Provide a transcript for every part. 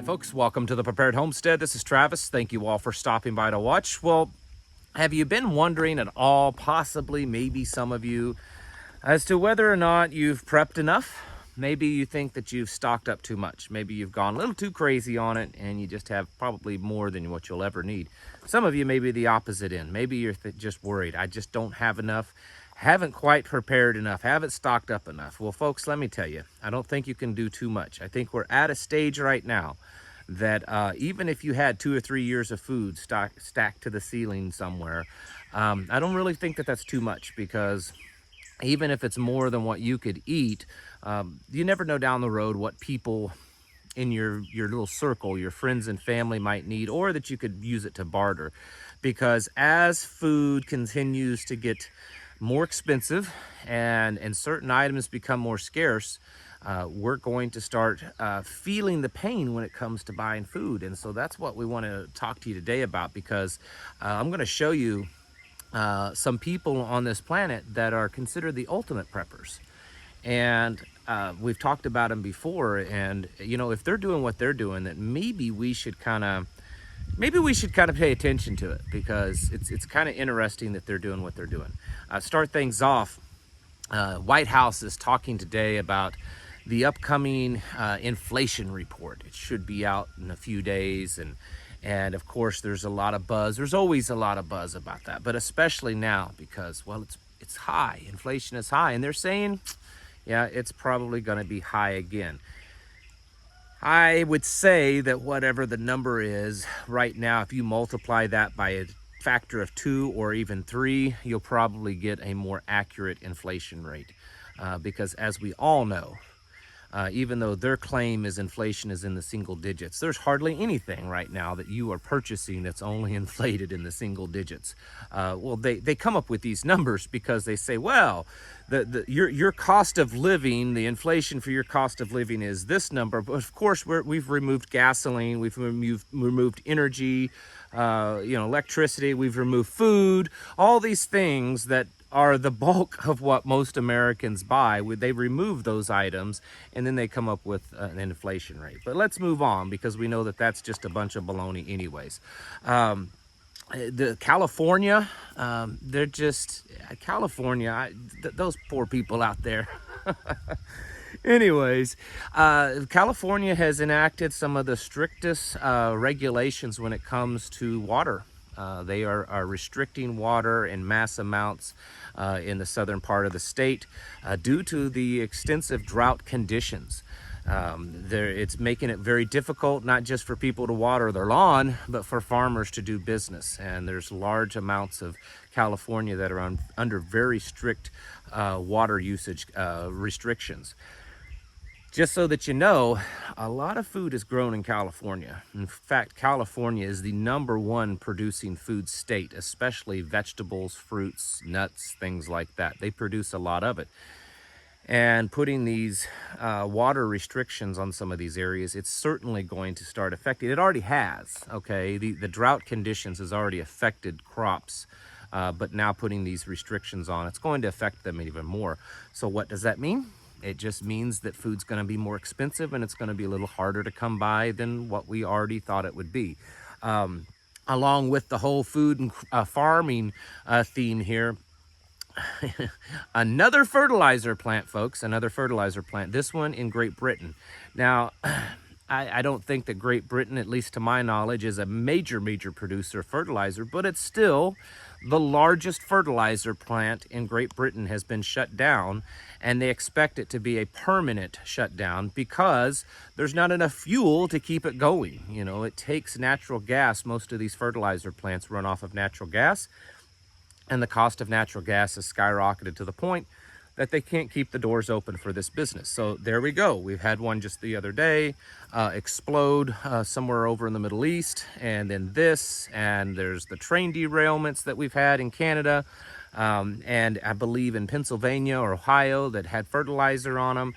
folks, welcome to the Prepared Homestead. This is Travis. Thank you all for stopping by to watch. Well, have you been wondering at all, possibly maybe some of you, as to whether or not you've prepped enough? Maybe you think that you've stocked up too much. Maybe you've gone a little too crazy on it and you just have probably more than what you'll ever need. Some of you may be the opposite end. Maybe you're just worried. I just don't have enough. Haven't quite prepared enough, haven't stocked up enough. Well, folks, let me tell you, I don't think you can do too much. I think we're at a stage right now that even if you had 2 or 3 years of food stacked to the ceiling somewhere, I don't really think that that's too much, because even if it's more than what you could eat, you never know down the road what people in your little circle, your friends and family might need, or that you could use it to barter. Because as food continues to get more expensive and certain items become more scarce, we're going to start feeling the pain when it comes to buying food. And so that's what we want to talk to you today about, because I'm going to show you some people on this planet that are considered the ultimate preppers. And we've talked about them before, and you know, if they're doing what they're doing, that maybe we should kind of pay attention to it, because it's kind of interesting that they're doing what they're doing. Start things off, White House is talking today about the upcoming inflation report. It should be out in a few days, and of course there's a lot of buzz. There's always a lot of buzz about that, but especially now, because, well, it's high. Inflation is high, and they're saying, yeah, it's probably going to be high again. I would say that whatever the number is right now, if you multiply that by a factor of 2 or even 3, you'll probably get a more accurate inflation rate. Because as we all know, even though their claim is inflation is in the single digits, there's hardly anything right now that you are purchasing that's only inflated in the single digits. Well, they come up with these numbers because they say, well, your cost of living, the inflation for your cost of living is this number. But of course, we've removed gasoline, we've removed energy, electricity, we've removed food, all these things that are the bulk of what most Americans buy. They remove those items, and then they come up with an inflation rate. But let's move on, because we know that that's just a bunch of baloney anyways. California, they're just California. Those poor people out there. Anyways, California has enacted some of the strictest regulations when it comes to water. They are restricting water in mass amounts in the southern part of the state due to the extensive drought conditions. It's making it very difficult, not just for people to water their lawn, but for farmers to do business. And there's large amounts of California that are under very strict water usage restrictions. Just so that you know, a lot of food is grown in California. In fact, California is the #1 producing food state, especially vegetables, fruits, nuts, things like that. They produce a lot of it. And putting these water restrictions on some of these areas, it's certainly going to start affecting. It already has, okay? The drought conditions has already affected crops, but now putting these restrictions on, it's going to affect them even more. So what does that mean? It just means that food's going to be more expensive, and it's going to be a little harder to come by than what we already thought it would be. Along with the whole food and farming theme here, another fertilizer plant, folks, another fertilizer plant, this one in Great Britain. Now, I don't think that Great Britain, at least to my knowledge, is a major producer of fertilizer, but it's still the largest fertilizer plant in Great Britain has been shut down, and they expect it to be a permanent shutdown because there's not enough fuel to keep it going. You know, it takes natural gas. Most of these fertilizer plants run off of natural gas, and the cost of natural gas has skyrocketed to the point that they can't keep the doors open for this business. So there we go. We've had one just the other day explode somewhere over in the Middle East, and then this, and there's the train derailments that we've had in Canada, and I believe in Pennsylvania or Ohio that had fertilizer on them.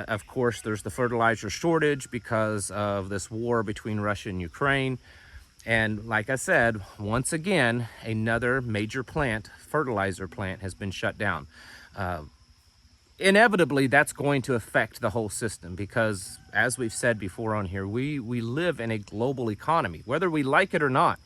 Of course, there's the fertilizer shortage because of this war between Russia and Ukraine. And like I said, once again, another major plant, fertilizer plant, has been shut down. inevitably that's going to affect the whole system because, as we've said before on here, we live in a global economy. Whether we like it or not,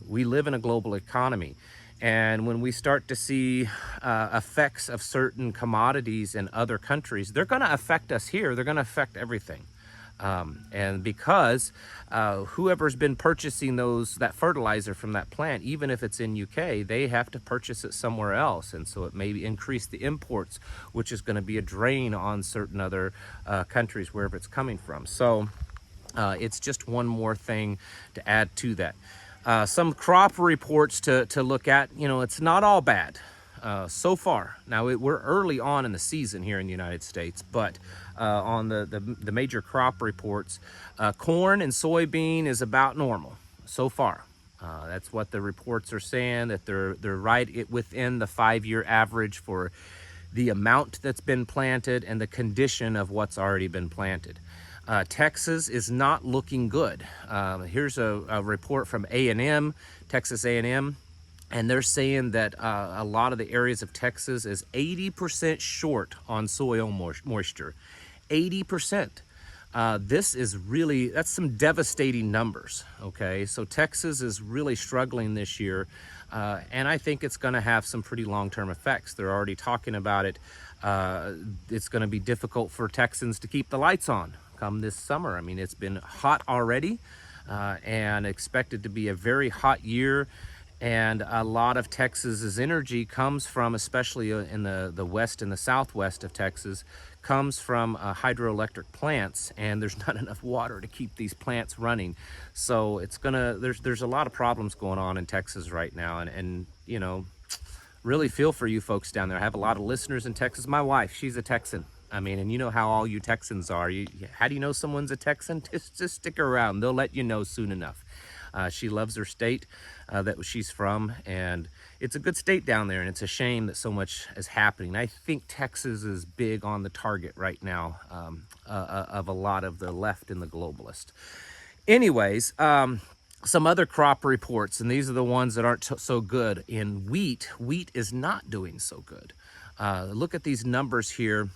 we live in a global economy. And when we start to see effects of certain commodities in other countries, they're going to affect us here. They're going to affect everything. And because whoever's been purchasing that fertilizer from that plant, even if it's in UK, they have to purchase it somewhere else. And so it may increase the imports, which is going to be a drain on certain other countries, wherever it's coming from. So it's just one more thing to add to that. Some crop reports to look at. It's not all bad so far. Now, we're early on in the season here in the United States, but on the major crop reports, corn and soybean is about normal so far. That's what the reports are saying, that they're right within the 5-year average for the amount that's been planted and the condition of what's already been planted. Texas is not looking good. Here's a report from A&M, Texas A&M, and they're saying that a lot of the areas of Texas is 80% short on soil moisture. 80%. That's some devastating numbers, okay? So Texas is really struggling this year, and I think it's gonna have some pretty long-term effects. They're already talking about it. It's gonna be difficult for Texans to keep the lights on come this summer. I mean, it's been hot already and expected to be a very hot year. And a lot of Texas's energy comes from, especially in the west and the southwest of Texas, comes from hydroelectric plants, and there's not enough water to keep these plants running. So there's a lot of problems going on in Texas right now, and really feel for you folks down there. I have a lot of listeners in Texas. My wife, she's a Texan. I mean, and you know how all you Texans are. How do you know someone's a Texan? Just stick around. They'll let you know soon enough. She loves her state that she's from, and it's a good state down there, and it's a shame that so much is happening. I think Texas is big on the target right now of a lot of the left and the globalist. Anyways, some other crop reports, and these are the ones that aren't so good. In wheat is not doing so good. Look at these numbers here.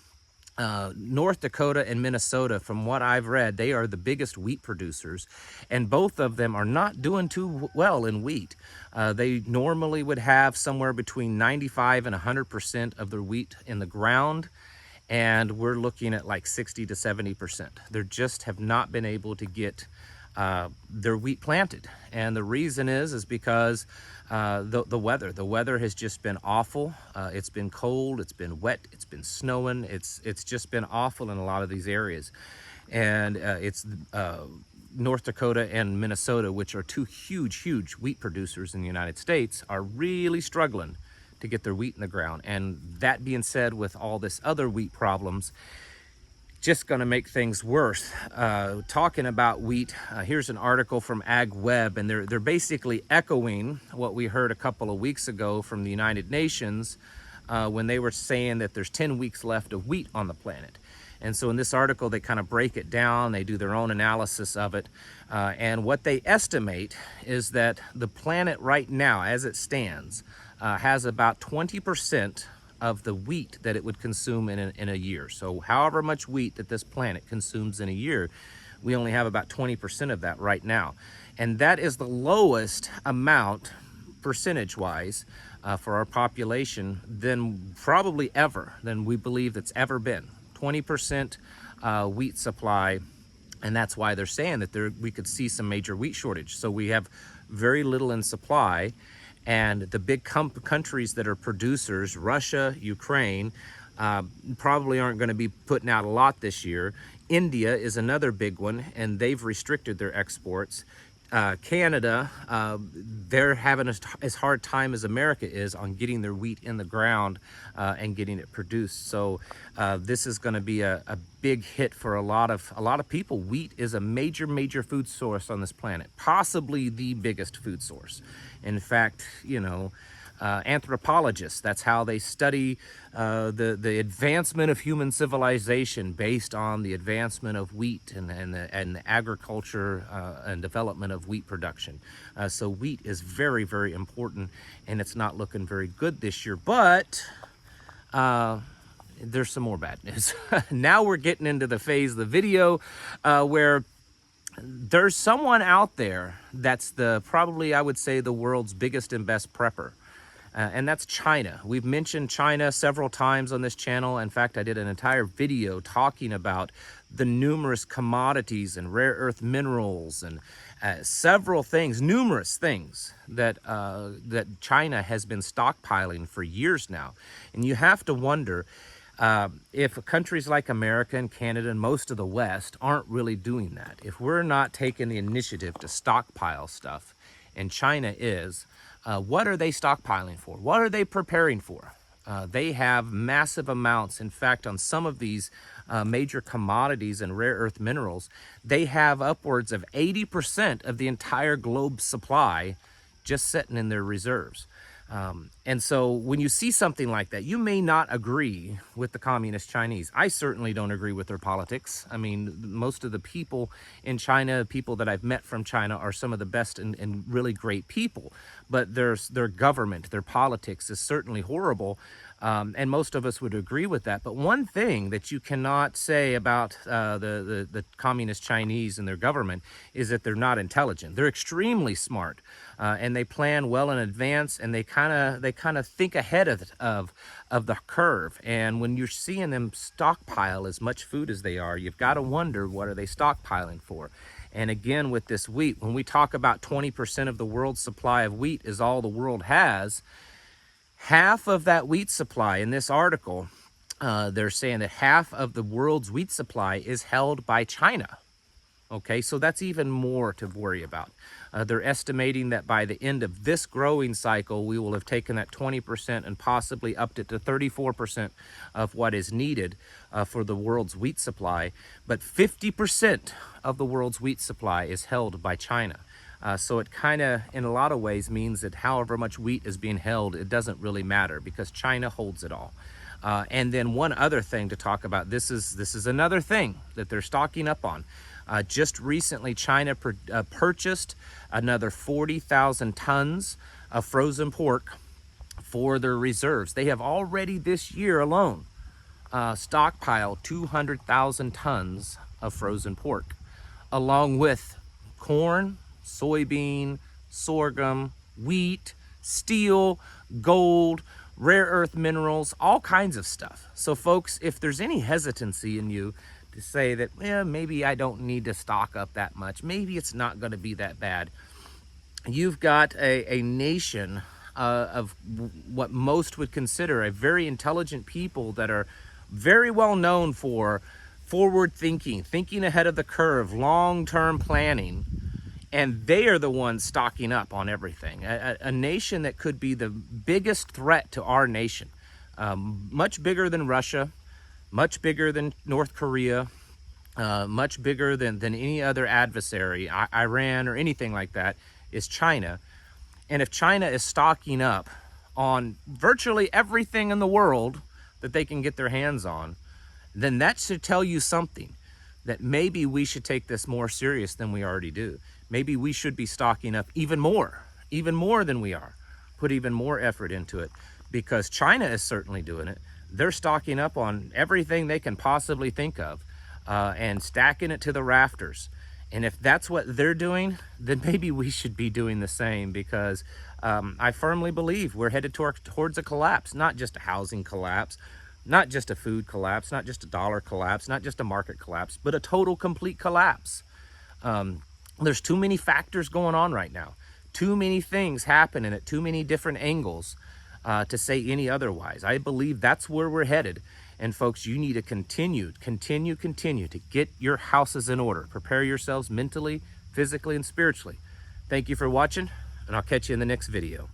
North Dakota and Minnesota, from what I've read, they are the biggest wheat producers, and both of them are not doing too well in wheat. They normally would have somewhere between 95 and 100% of their wheat in the ground, and we're looking at like 60 to 70%. They just have not been able to get their wheat planted, and the reason is because the weather has just been awful. It's been cold, it's been wet, it's been snowing, it's just been awful in a lot of these areas. And it's North Dakota and Minnesota, which are two huge wheat producers in the United States, are really struggling to get their wheat in the ground. And that being said, with all this other wheat problems, just going to make things worse. Talking about wheat, here's an article from AgWeb, and they're basically echoing what we heard a couple of weeks ago from the United Nations when they were saying that there's 10 weeks left of wheat on the planet. And so in this article, they kind of break it down, they do their own analysis of it, and what they estimate is that the planet right now, as it stands, has about 20% of the wheat that it would consume in a year. So however much wheat that this planet consumes in a year, we only have about 20% of that right now. And that is the lowest amount, percentage-wise, for our population than probably ever, than we believe that's ever been. 20% wheat supply, and that's why they're saying that we could see some major wheat shortage. So we have very little in supply. And the big countries that are producers, Russia, Ukraine, probably aren't going to be putting out a lot this year. India is another big one, and they've restricted their exports. Canada, they're having as hard time as America is on getting their wheat in the ground and getting it produced. So this is going to be a big hit for a lot of people. Wheat is a major food source on this planet, possibly the biggest food source. In fact, anthropologists, that's how they study the advancement of human civilization, based on the advancement of wheat and the agriculture and development of wheat production. So wheat is very important, and it's not looking very good this year. But there's some more bad news. Now we're getting into the phase of the video where there's someone out there that's probably, I would say, the world's biggest and best prepper. And that's China. We've mentioned China several times on this channel. In fact, I did an entire video talking about the numerous commodities and rare earth minerals and several things, numerous things that China has been stockpiling for years now. And you have to wonder if countries like America and Canada and most of the West aren't really doing that. If we're not taking the initiative to stockpile stuff, and China is, what are they stockpiling for? What are they preparing for? They have massive amounts. In fact, on some of these major commodities and rare earth minerals, they have upwards of 80% of the entire globe's supply just sitting in their reserves. And so when you see something like that, you may not agree with the communist Chinese. I certainly don't agree with their politics. I mean, most of the people in China, people that I've met from China, are some of the best and really great people. But their government, their politics is certainly horrible. And most of us would agree with that. But one thing that you cannot say about the communist Chinese and their government is that they're not intelligent. They're extremely smart, and they plan well in advance, and they kind of think ahead of the curve. And when you're seeing them stockpile as much food as they are, you've got to wonder, what are they stockpiling for? And again, with this wheat, when we talk about 20% of the world's supply of wheat is all the world has, half of that wheat supply in this article, they're saying that half of the world's wheat supply is held by China. Okay, so that's even more to worry about. They're estimating that by the end of this growing cycle, we will have taken that 20% and possibly upped it to 34% of what is needed for the world's wheat supply. But 50% of the world's wheat supply is held by China. So it kind of, in a lot of ways, means that however much wheat is being held, it doesn't really matter because China holds it all. And then one other thing to talk about, this is another thing that they're stocking up on. Just recently, China purchased another 40,000 tons of frozen pork for their reserves. They have already this year alone stockpiled 200,000 tons of frozen pork, along with corn, soybean, sorghum, wheat, steel, gold, rare earth minerals, all kinds of stuff. So folks, if there's any hesitancy in you to say that, well, maybe I don't need to stock up that much, maybe it's not going to be that bad, you've got a nation of what most would consider a very intelligent people that are very well known for forward thinking ahead of the curve, long-term planning. And they are the ones stocking up on everything. A nation that could be the biggest threat to our nation. Much bigger than Russia, much bigger than North Korea, much bigger than any other adversary, Iran or anything like that, is China. And if China is stocking up on virtually everything in the world that they can get their hands on, then that should tell you something, that maybe we should take this more serious than we already do. Maybe we should be stocking up even more than we are. Put even more effort into it, because China is certainly doing it. They're stocking up on everything they can possibly think of and stacking it to the rafters. And if that's what they're doing, then maybe we should be doing the same, because I firmly believe we're headed towards a collapse, not just a housing collapse, not just a food collapse, not just a dollar collapse, not just a market collapse, but a total, complete collapse. There's too many factors going on right now. Too many things happening at too many different angles to say any otherwise. I believe that's where we're headed. And folks, you need to continue to get your houses in order. Prepare yourselves mentally, physically, and spiritually. Thank you for watching, and I'll catch you in the next video.